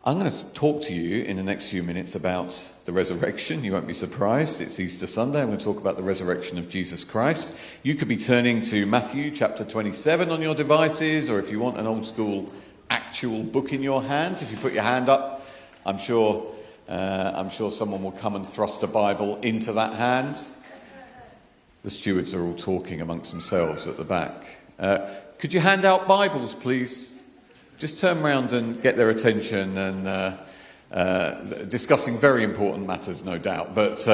I'm going to talk to you in the next few minutes about the resurrection. You won't be surprised. It's Easter Sunday. I'm going to talk about the resurrection of Jesus Christ. You could be turning to Matthew chapter 27 on your devices, or if you want an old school actual book in your hands, if you put your hand up, I'm sure someone will come and thrust a Bible into that hand. The stewards are all talking amongst themselves at the back. Could you hand out Bibles, please? Just turn around and get their attention, and discussing very important matters, no doubt. But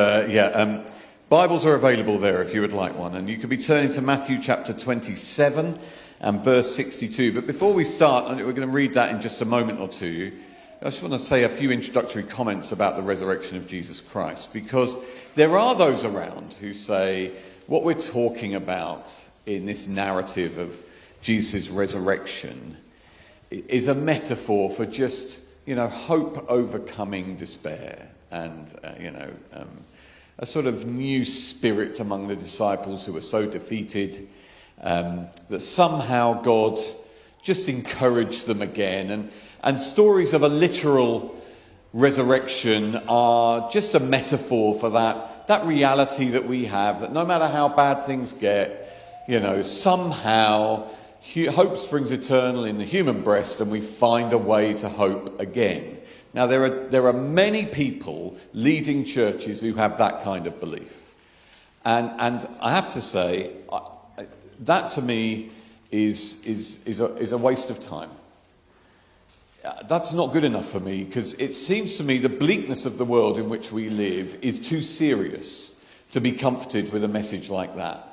Bibles are available there if you would like one. And you could be turning to Matthew chapter 27 and verse 62. But before we start, and we're going to read that in just a moment or two, I just want to say a few introductory comments about the resurrection of Jesus Christ. Because there are those around who say what we're talking about in this narrative of Jesus' resurrection is a metaphor for just, hope overcoming despair and, a sort of new spirit among the disciples who were so defeated that somehow God just encouraged them again. And stories of a literal resurrection are just a metaphor for that reality that we have, that no matter how bad things get, somehow hope springs eternal in the human breast, and we find a way to hope again. Now, there are many people leading churches who have that kind of belief. And I have to say, that to me is a waste of time. That's not good enough for me, because it seems to me the bleakness of the world in which we live is too serious to be comforted with a message like that.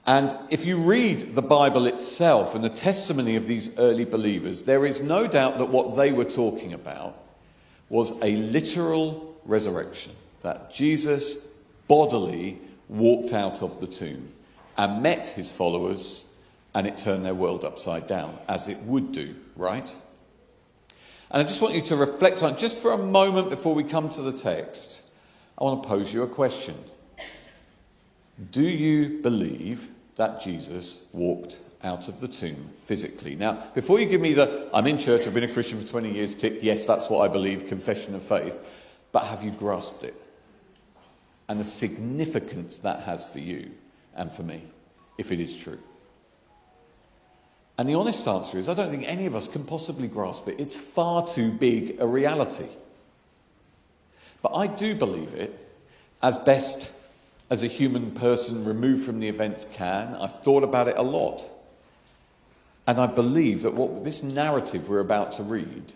And if you read the Bible itself and the testimony of these early believers, there is no doubt that what they were talking about was a literal resurrection, that Jesus bodily walked out of the tomb and met his followers, and it turned their world upside down, as it would do, right? And I just want you to reflect on, just for a moment before we come to the text, I want to pose you a question. Do you believe that Jesus walked out of the tomb physically? Now, before you give me I'm in church, I've been a Christian for 20 years, tick, yes, that's what I believe, confession of faith, but have you grasped it? And the significance that has for you and for me, if it is true. And the honest answer is, I don't think any of us can possibly grasp it. It's far too big a reality. But I do believe it, as best as a human person removed from the events can. I've thought about it a lot. And I believe that what this narrative we're about to read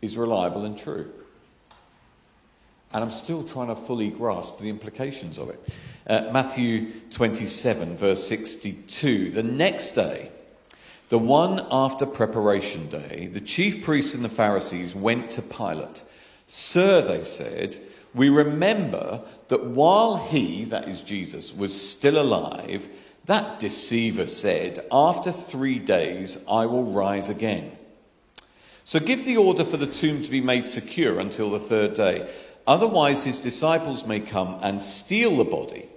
is reliable and true. And I'm still trying to fully grasp the implications of it. Matthew 27, verse 62. The next day, the one after preparation day, the chief priests and the Pharisees went to Pilate. "Sir," they said, "we remember that while he," that is Jesus, "was still alive, that deceiver said, 'After 3 days I will rise again.' So give the order for the tomb to be made secure until the 3rd day. Otherwise his disciples may come and steal the body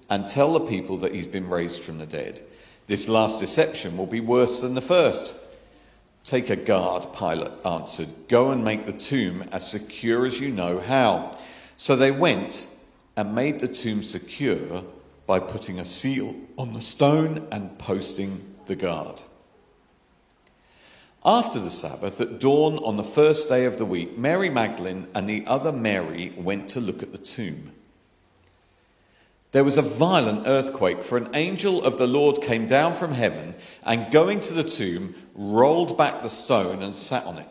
and tell the people that he's been raised from the dead. This last deception will be worse than the first." "Take a guard," Pilate answered. "Go and make the tomb as secure as you know how." So they went and made the tomb secure by putting a seal on the stone and posting the guard. After the Sabbath, at dawn on the 1st day of the week, Mary Magdalene and the other Mary went to look at the tomb. There was a violent earthquake, for an angel of the Lord came down from heaven and, going to the tomb, rolled back the stone and sat on it.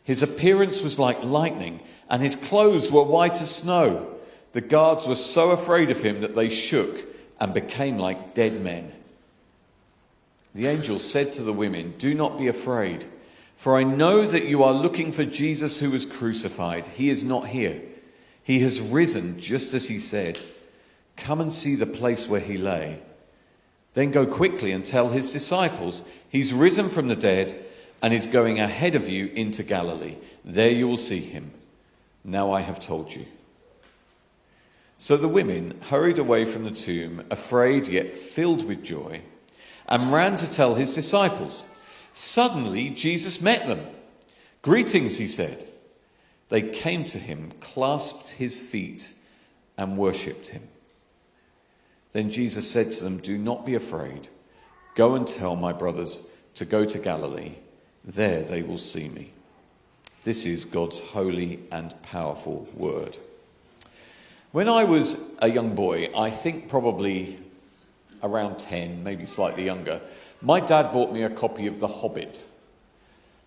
His appearance was like lightning, and his clothes were white as snow. The guards were so afraid of him that they shook and became like dead men. The angel said to the women, "Do not be afraid, for I know that you are looking for Jesus who was crucified. He is not here. He has risen just as he said. Come and see the place where he lay. Then go quickly and tell his disciples, he's risen from the dead and is going ahead of you into Galilee. There you will see him. Now I have told you." So the women hurried away from the tomb, afraid yet filled with joy, and ran to tell his disciples. Suddenly Jesus met them. "Greetings," he said. They came to him, clasped his feet, and worshipped him. Then Jesus said to them, "Do not be afraid. Go and tell my brothers to go to Galilee. There they will see me." This is God's holy and powerful word. When I was a young boy, I think probably around 10, maybe slightly younger, my dad bought me a copy of The Hobbit.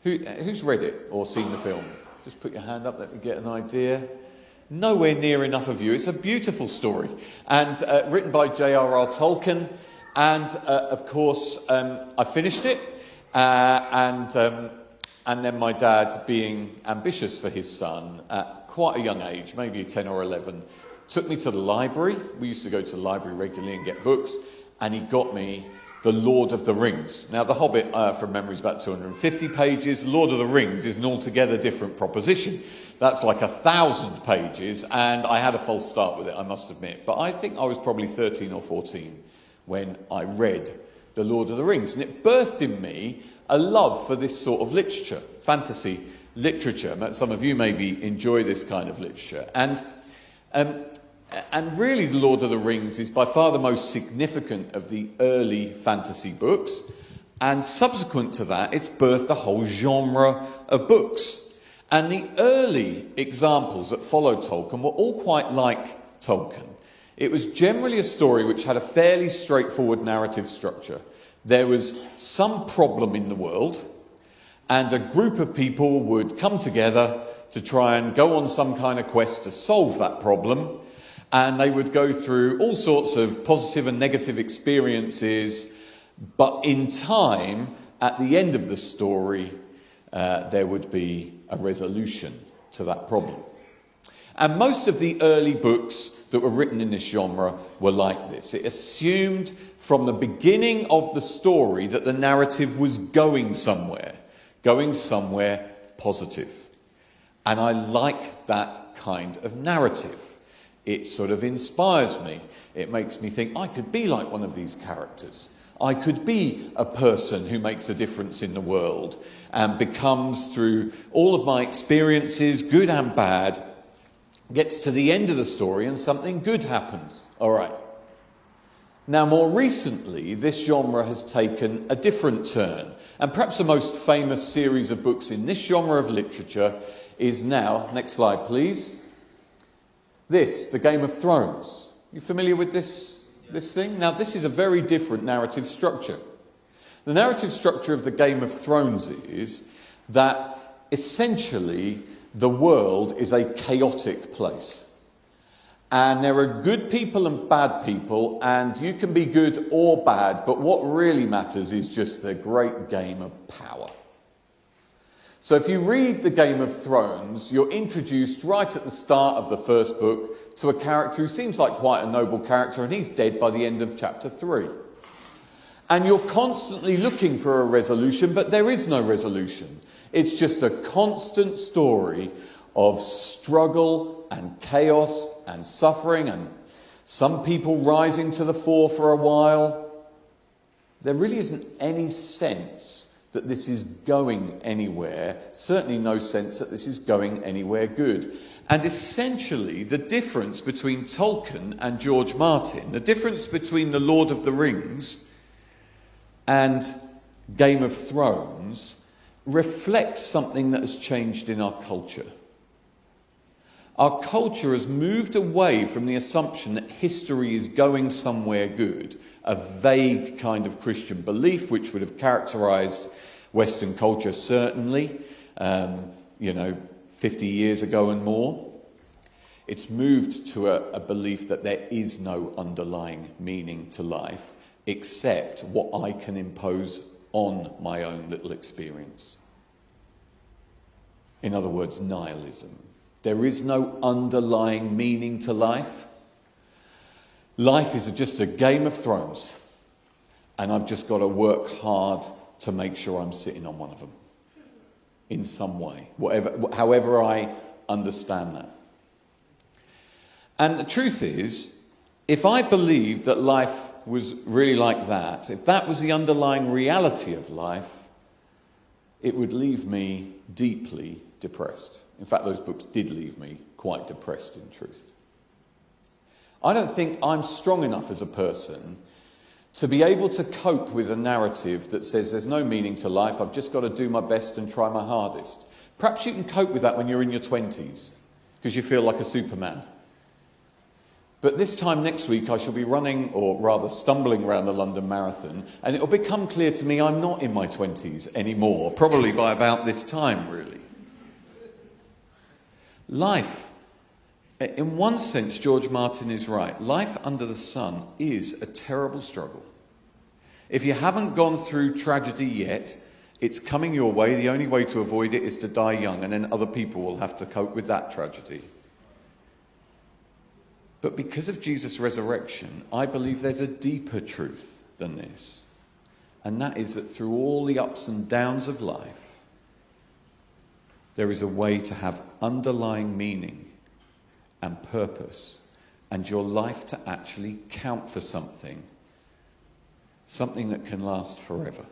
Who's read it or seen the film? Just put your hand up, let me get an idea. Nowhere near enough of you. It's a beautiful story, and written by J.R.R. Tolkien. And of course, I finished it, and then my dad, being ambitious for his son at quite a young age, maybe 10 or 11, took me to the library. We used to go to the library regularly and get books, and he got me The Lord of the Rings. Now, The Hobbit, from memory, is about 250 pages. Lord of the Rings is an altogether different proposition. That's like 1,000 pages, and I had a false start with it, I must admit. But I think I was probably 13 or 14 when I read The Lord of the Rings, and it birthed in me a love for this sort of literature, fantasy literature. Some of you maybe enjoy this kind of literature. And really, The Lord of the Rings is by far the most significant of the early fantasy books. And subsequent to that, it's birthed a whole genre of books. And the early examples that followed Tolkien were all quite like Tolkien. It was generally a story which had a fairly straightforward narrative structure. There was some problem in the world, and a group of people would come together to try and go on some kind of quest to solve that problem. And they would go through all sorts of positive and negative experiences, but in time, at the end of the story, there would be a resolution to that problem. And most of the early books that were written in this genre were like this. It assumed from the beginning of the story that the narrative was going somewhere positive. And I like that kind of narrative. It sort of inspires me. It makes me think I could be like one of these characters. I could be a person who makes a difference in the world and becomes, through all of my experiences, good and bad, gets to the end of the story and something good happens. All right. Now, more recently, this genre has taken a different turn. And perhaps the most famous series of books in this genre of literature is now, next slide please, the Game of Thrones. You familiar with this thing? Now, this is a very different narrative structure. The narrative structure of the Game of Thrones is that essentially the world is a chaotic place. And there are good people and bad people, and you can be good or bad, but what really matters is just the great game of power. So if you read the Game of Thrones, you're introduced right at the start of the first book to a character who seems like quite a noble character, and he's dead by the end of chapter 3. And you're constantly looking for a resolution, but there is no resolution. It's just a constant story of struggle and chaos and suffering, and some people rising to the fore for a while. There really isn't any sense that this is going anywhere, certainly no sense that this is going anywhere good. And essentially, the difference between Tolkien and George Martin, the difference between The Lord of the Rings and Game of Thrones, reflects something that has changed in our culture. Our culture has moved away from the assumption that history is going somewhere good, a vague kind of Christian belief which would have characterized Western culture certainly, 50 years ago and more. It's moved to a belief that there is no underlying meaning to life except what I can impose on my own little experience. In other words, nihilism. There is no underlying meaning to life. Life is just a Game of Thrones, and I've just got to work hard to make sure I'm sitting on one of them in some way, however I understand that. And the truth is, if I believed that life was really like that, if that was the underlying reality of life, it would leave me deeply depressed. In fact, those books did leave me quite depressed, in truth. I don't think I'm strong enough as a person to be able to cope with a narrative that says there's no meaning to life, I've just got to do my best and try my hardest. Perhaps you can cope with that when you're in your 20s, because you feel like a Superman. But this time next week I shall be running, or rather stumbling around the London Marathon, and it'll become clear to me I'm not in my 20s anymore, probably by about this time, really. Life, in one sense, George Martin is right. Life under the sun is a terrible struggle. If you haven't gone through tragedy yet, it's coming your way. The only way to avoid it is to die young, and then other people will have to cope with that tragedy. But because of Jesus' resurrection, I believe there's a deeper truth than this. And that is that through all the ups and downs of life, there is a way to have underlying meaning and purpose, and your life to actually count for something that can last forever.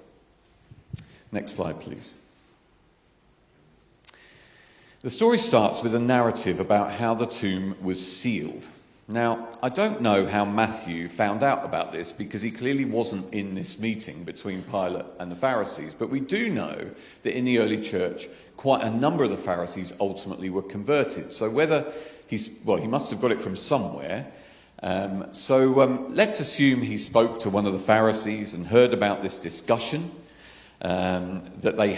Next slide, please. The story starts with a narrative about how the tomb was sealed. Now, I don't know how Matthew found out about this, because he clearly wasn't in this meeting between Pilate and the Pharisees. But we do know that in the early church, quite a number of the Pharisees ultimately were converted. So he must have got it from somewhere. Let's assume he spoke to one of the Pharisees and heard about this discussion that they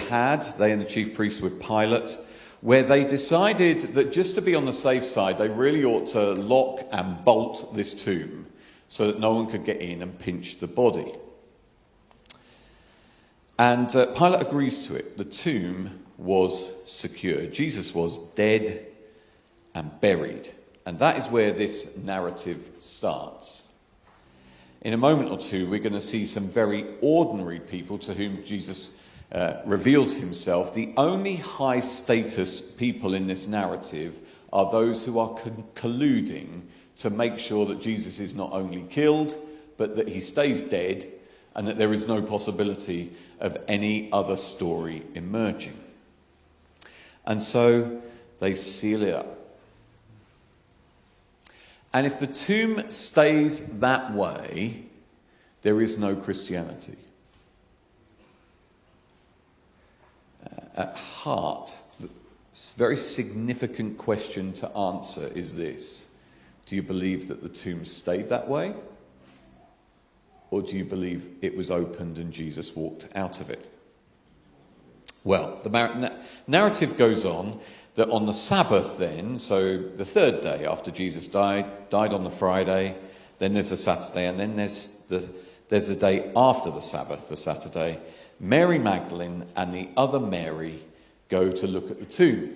and the chief priest with Pilate, where they decided that just to be on the safe side, they really ought to lock and bolt this tomb so that no one could get in and pinch the body. And Pilate agrees to it. The tomb was secure. Jesus was dead and buried. And that is where this narrative starts. In a moment or two, we're going to see some very ordinary people to whom Jesus reveals himself. The only high status people in this narrative are those who are colluding to make sure that Jesus is not only killed, but that he stays dead, and that there is no possibility of any other story emerging. And so they seal it up. And if the tomb stays that way, there is no Christianity. At heart, the very significant question to answer is this: do you believe that the tomb stayed that way? Or do you believe it was opened and Jesus walked out of it? Well, the narrative goes on that on the Sabbath then, so the third day after Jesus died on the Friday, then there's a Saturday, and then there's the day after the Sabbath, the Saturday, Mary Magdalene and the other Mary go to look at the tomb.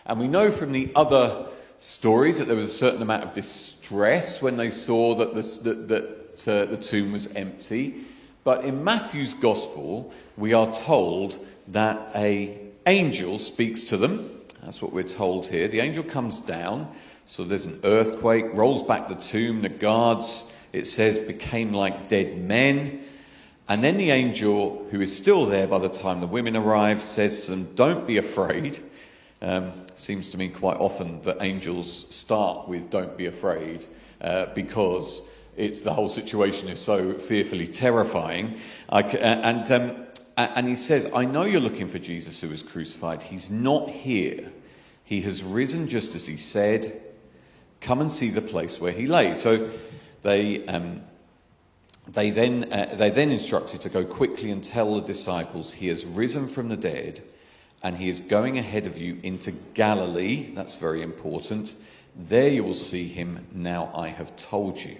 And we know from the other stories that there was a certain amount of distress when they saw that the tomb was empty. But in Matthew's Gospel, we are told that an angel speaks to them. That's what we're told here. The angel comes down, so there's an earthquake, rolls back the tomb. The guards, it says, became like dead men. And then the angel, who is still there by the time the women arrive, says to them, "Don't be afraid." Seems to me quite often that angels start with "don't be afraid," because the whole situation is so fearfully terrifying. And he says, "I know you're looking for Jesus who was crucified. He's not here. He has risen just as he said. Come and see the place where he lay." So they then instructed to go quickly and tell the disciples, "He has risen from the dead, and he is going ahead of you into Galilee." That's very important. "There you will see him. Now I have told you."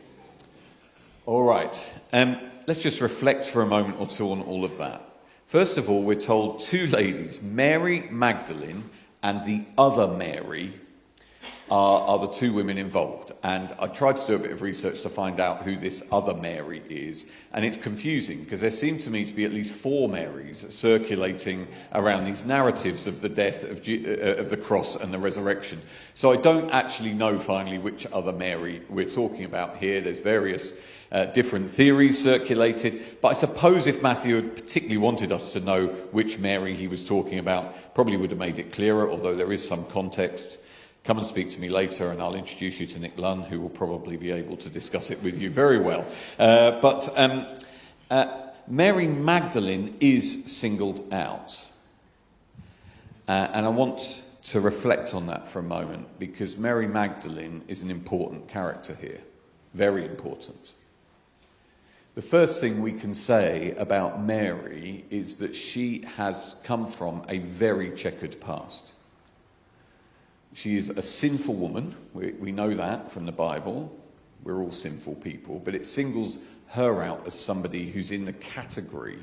All right. Let's just reflect for a moment or two on all of that. First of all, we're told two ladies, Mary Magdalene and the other Mary, are the two women involved. And I tried to do a bit of research to find out who this other Mary is. And it's confusing, because there seem to me to be at least four Marys circulating around these narratives of the death of the cross and the resurrection. So I don't actually know finally which other Mary we're talking about here. There's various different theories circulated. But I suppose if Matthew had particularly wanted us to know which Mary he was talking about, probably would have made it clearer, although there is some context. Come and speak to me later and I'll introduce you to Nick Lunn, who will probably be able to discuss it with you very well. Mary Magdalene is singled out. And I want to reflect on that for a moment, because Mary Magdalene is an important character here. Very important. The first thing we can say about Mary is that she has come from a very checkered past. She is a sinful woman. We know that from the Bible. We're all sinful people. But it singles her out as somebody who's in the category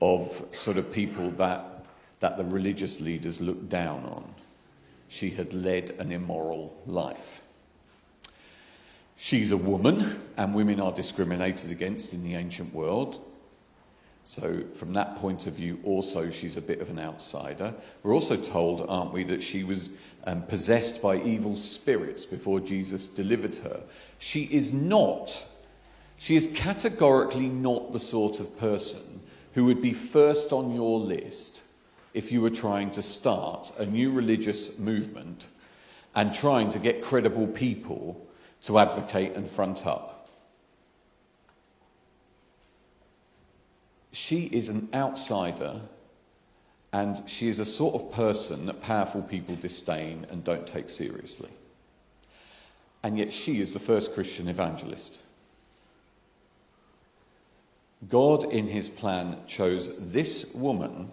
of sort of people that the religious leaders looked down on. She had led an immoral life. She's a woman, and women are discriminated against in the ancient world. So from that point of view, also, she's a bit of an outsider. We're also told, aren't we, that she was possessed by evil spirits before Jesus delivered her. She is categorically not the sort of person who would be first on your list if you were trying to start a new religious movement and trying to get credible people to advocate and front up. She is an outsider, and she is a sort of person that powerful people disdain and don't take seriously. And yet she is the first Christian evangelist. God, in his plan, chose this woman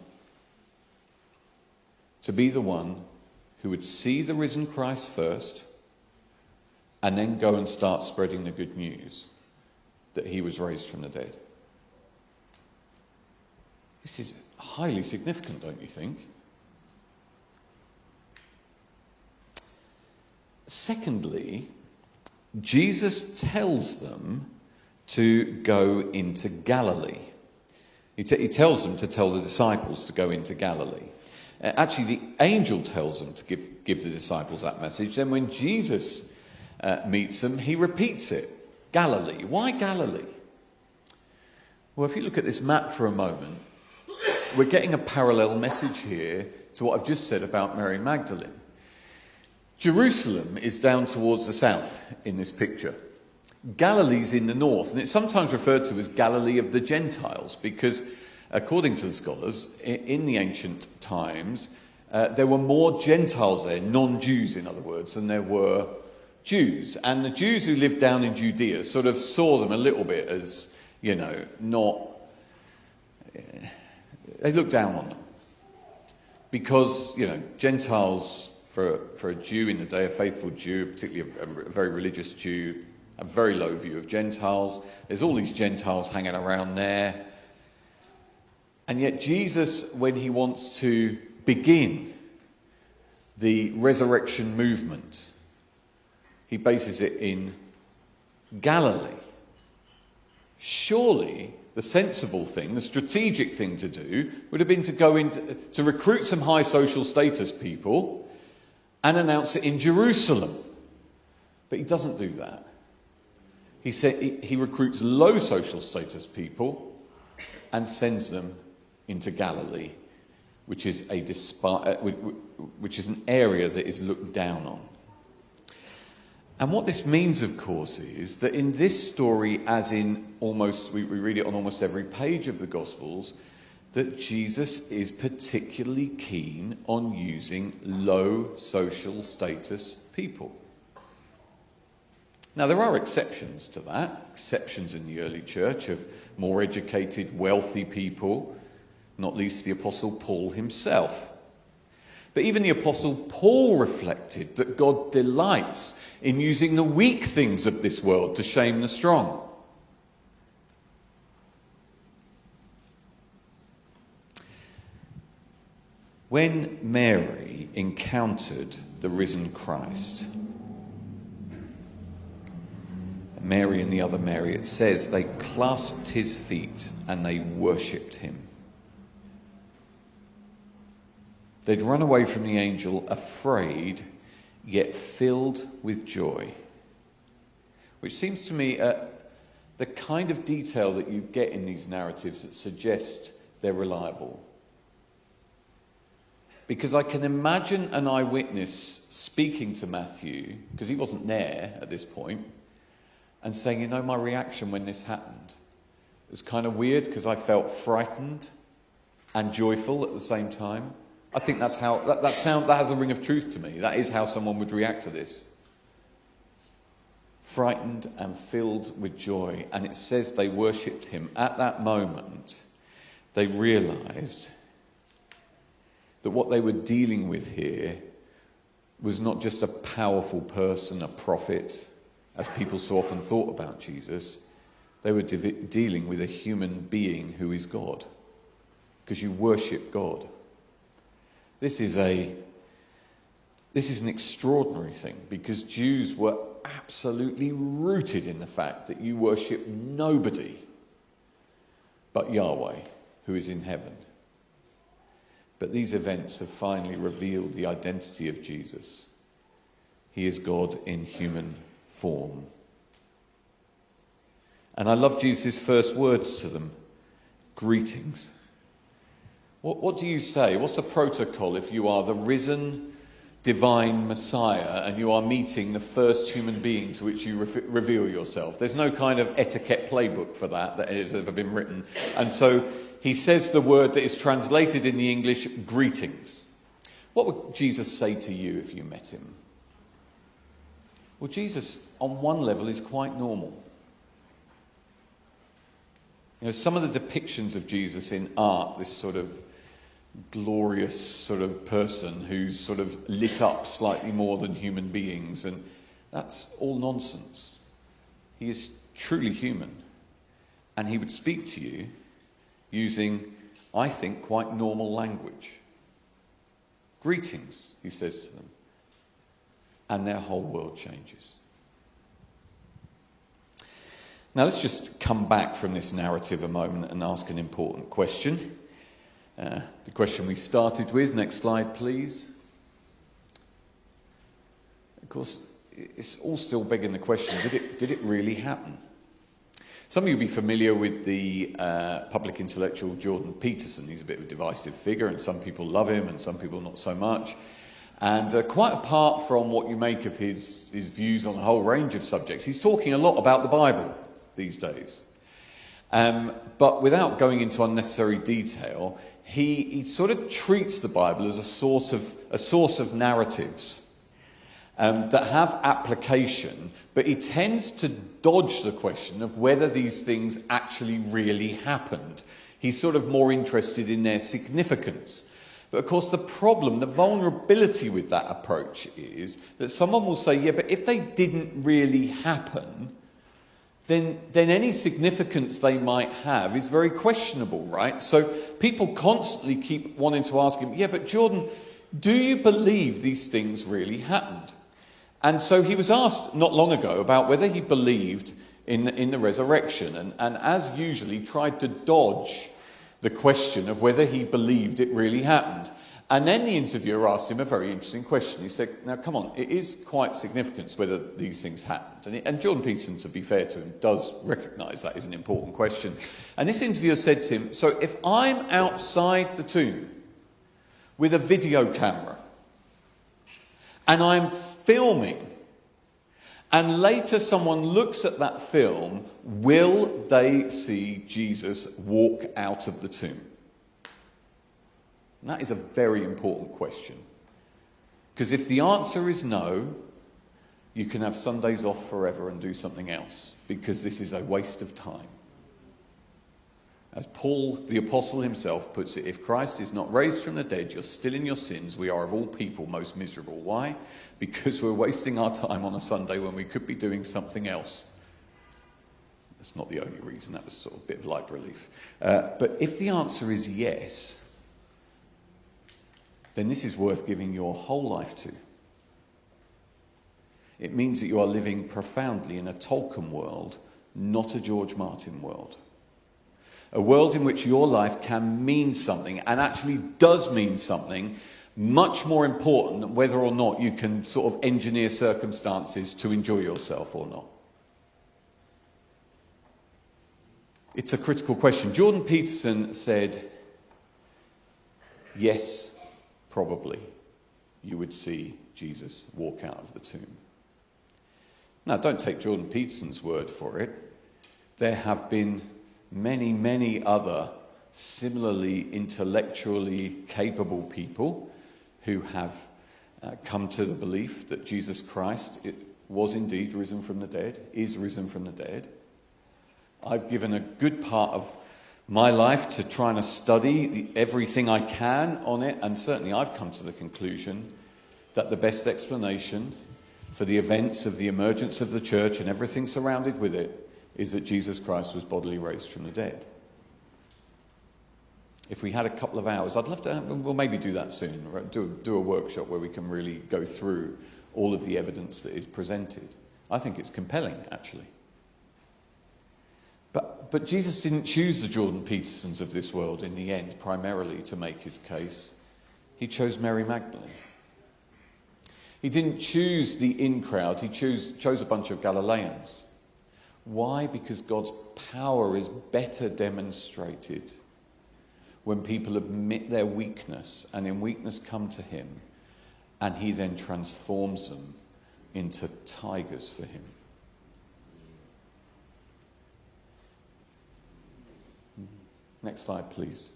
to be the one who would see the risen Christ first and then go and start spreading the good news that he was raised from the dead. This is highly significant, don't you think? Secondly, Jesus tells them to go into Galilee. He tells them to tell the disciples to go into Galilee. Actually, the angel tells them to give the disciples that message. Then when Jesus meets them, he repeats it. Galilee. Why Galilee? Well, if you look at this map for a moment, we're getting a parallel message here to what I've just said about Mary Magdalene. Jerusalem is down towards the south in this picture. Galilee's in the north, and it's sometimes referred to as Galilee of the Gentiles because, according to the scholars, in the ancient times, there were more Gentiles there, non-Jews in other words, than there were Jews. And the Jews who lived down in Judea sort of saw them a little bit as, not... They looked down on them. Because, Gentiles, for a Jew in the day, a faithful Jew, particularly a very religious Jew, a very low view of Gentiles. There's all these Gentiles hanging around there. And yet Jesus, when he wants to begin the resurrection movement, he bases it in Galilee. Surely the sensible thing, the strategic thing to do, would have been to go to recruit some high social status people and announce it in Jerusalem. But he doesn't do that. He said he recruits low social status people and sends them into Galilee, which is an area that is looked down on. And what this means, of course, is that in this story, as in we read it on almost every page of the Gospels, that Jesus is particularly keen on using low social status people. Now, there are exceptions to that, exceptions in the early church of more educated, wealthy people, not least the Apostle Paul himself. But even the Apostle Paul reflected that God delights in using the weak things of this world to shame the strong. When Mary encountered the risen Christ, Mary and the other Mary, it says, they clasped his feet and they worshipped him. They'd run away from the angel, afraid, yet filled with joy. Which seems to me the kind of detail that you get in these narratives that suggest they're reliable. Because I can imagine an eyewitness speaking to Matthew, because he wasn't there at this point, and saying, my reaction when this happened, it was kind of weird because I felt frightened and joyful at the same time. I think that's how, that has a ring of truth to me. That is how someone would react to this. Frightened and filled with joy. And it says they worshipped him. At that moment, they realised that what they were dealing with here was not just a powerful person, a prophet, as people so often thought about Jesus. They were dealing with a human being who is God, because you worship God. This is an extraordinary thing, because Jews were absolutely rooted in the fact that you worship nobody but Yahweh, who is in heaven. But these events have finally revealed the identity of Jesus. He is God in human form. And I love Jesus' first words to them. Greetings. What do you say? What's the protocol if you are the risen divine Messiah and you are meeting the first human being to which you reveal yourself? There's no kind of etiquette playbook for that has ever been written. And so he says the word that is translated in the English, greetings. What would Jesus say to you if you met him? Well, Jesus, on one level, is quite normal. Some of the depictions of Jesus in art, this sort of glorious sort of person who's sort of lit up slightly more than human beings, and that's all nonsense. He is truly human, and he would speak to you using, I think, quite normal language. Greetings, he says to them, and their whole world changes. Now let's just come back from this narrative a moment and ask an important question. The question we started with. Next slide, please. Of course, it's all still begging the question, did it really happen? Some of you will be familiar with the public intellectual Jordan Peterson. He's a bit of a divisive figure, and some people love him and some people not so much. And quite apart from what you make of his views on a whole range of subjects, he's talking a lot about the Bible these days. But without going into unnecessary detail, he sort of treats the Bible as a source of narratives that have application, but he tends to dodge the question of whether these things actually really happened. He's sort of more interested in their significance. But of course the problem, the vulnerability with that approach is that someone will say, yeah, but if they didn't really happen, then any significance they might have is very questionable, right? So people constantly keep wanting to ask him, yeah, but Jordan, do you believe these things really happened? And so he was asked not long ago about whether he believed in the resurrection, and as usually tried to dodge the question of whether he believed it really happened. And then the interviewer asked him a very interesting question. He said, now come on, it is quite significant whether these things happened. And Jordan Peterson, to be fair to him, does recognise that is an important question. And this interviewer said to him, so if I'm outside the tomb with a video camera and I'm filming, and later someone looks at that film, will they see Jesus walk out of the tomb? And that is a very important question. Because if the answer is no, you can have Sundays off forever and do something else, because this is a waste of time. As Paul, the apostle himself, puts it, if Christ is not raised from the dead, you're still in your sins. We are of all people most miserable. Why? Because we're wasting our time on a Sunday when we could be doing something else. That's not the only reason. That was sort of a bit of light relief. But if the answer is yes, then this is worth giving your whole life to. It means that you are living profoundly in a Tolkien world, not a George Martin world. A world in which your life can mean something, and actually does mean something, much more important than whether or not you can sort of engineer circumstances to enjoy yourself or not. It's a critical question. Jordan Peterson said, yes, probably you would see Jesus walk out of the tomb. Now, don't take Jordan Peterson's word for it. There have been many, many other similarly intellectually capable people who have come to the belief that Jesus Christ was indeed risen from the dead, is risen from the dead. I've given a good part of my life to trying to study everything I can on it, and certainly I've come to the conclusion that the best explanation for the events of the emergence of the church and everything surrounded with it is that Jesus Christ was bodily raised from the dead. If we had a couple of hours, I'd love to, we'll maybe do that soon, do a workshop where we can really go through all of the evidence that is presented. I think it's compelling, actually. But Jesus didn't choose the Jordan Petersons of this world in the end, primarily to make his case. He chose Mary Magdalene. He didn't choose the in crowd, he chose a bunch of Galileans. Why? Because God's power is better demonstrated when people admit their weakness and in weakness come to him, and he then transforms them into tigers for him. Next slide, please.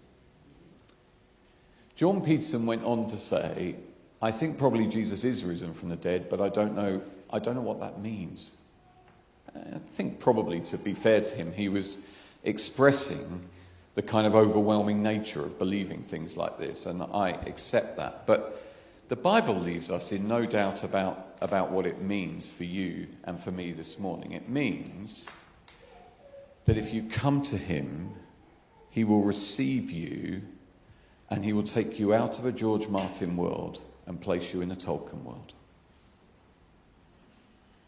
John Peterson went on to say, I think probably Jesus is risen from the dead, but I don't know what that means. I think probably, to be fair to him, he was expressing the kind of overwhelming nature of believing things like this, and I accept that. But the Bible leaves us in no doubt about what it means for you and for me this morning. It means that if you come to him, he will receive you and he will take you out of a George Martin world and place you in a Tolkien world.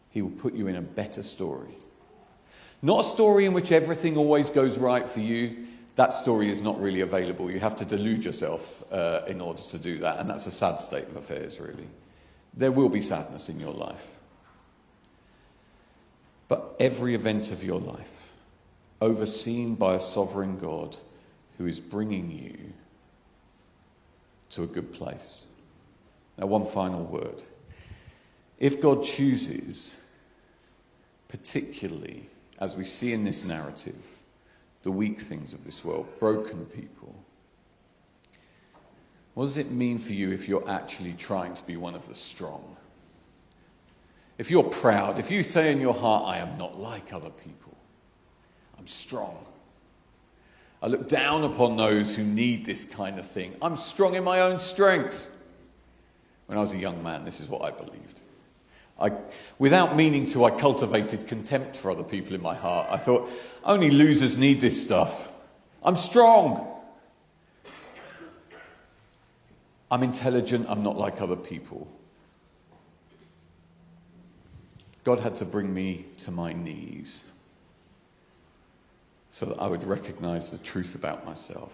He will put you in a better story. Not a story in which everything always goes right for you. That story is not really available. You have to delude yourself in order to do that, and that's a sad state of affairs, really. There will be sadness in your life. But every event of your life, overseen by a sovereign God who is bringing you to a good place. Now, one final word. If God chooses, particularly as we see in this narrative, the weak things of this world, broken people, what does it mean for you if you're actually trying to be one of the strong? If you're proud, if you say in your heart, I am not like other people, I'm strong. I look down upon those who need this kind of thing. I'm strong in my own strength. When I was a young man, this is what I believed. Without meaning to, I cultivated contempt for other people in my heart. I thought, only losers need this stuff. I'm strong. I'm intelligent. I'm not like other people. God had to bring me to my knees so that I would recognize the truth about myself,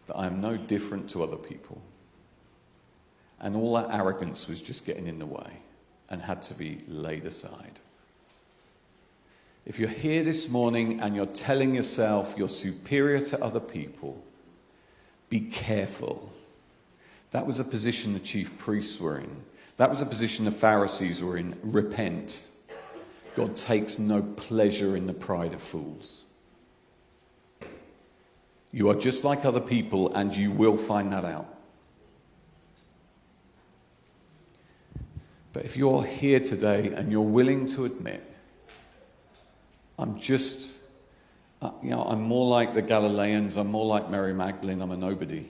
that I am no different to other people. And all that arrogance was just getting in the way and had to be laid aside. If you're here this morning and you're telling yourself you're superior to other people, be careful. That was a position the chief priests were in. That was a position the Pharisees were in. Repent. God takes no pleasure in the pride of fools. You are just like other people, and you will find that out. But if you're here today and you're willing to admit, I'm more like the Galileans, I'm more like Mary Magdalene, I'm a nobody.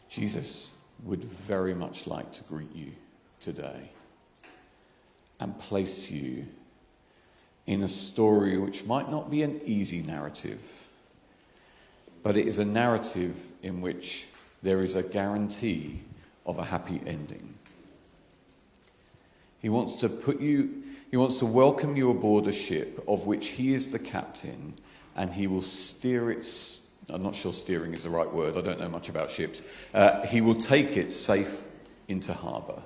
Jesus would very much like to greet you today and place you in a story which might not be an easy narrative, but it is a narrative in which there is a guarantee of a happy ending. He wants to welcome you aboard a ship of which he is the captain, and he will steer it. I'm not sure steering is the right word. I don't know much about ships. He will take it safe into harbour.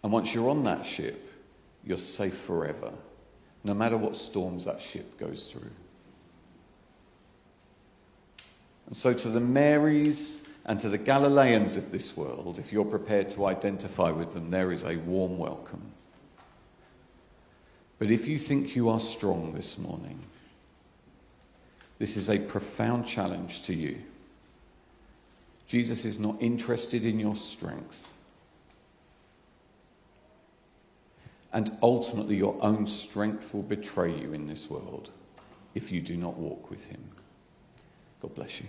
And once you're on that ship, you're safe forever, no matter what storms that ship goes through. And so to the Marys and to the Galileans of this world, if you're prepared to identify with them, there is a warm welcome. But if you think you are strong this morning, this is a profound challenge to you. Jesus is not interested in your strength. And ultimately, your own strength will betray you in this world if you do not walk with him. God bless you.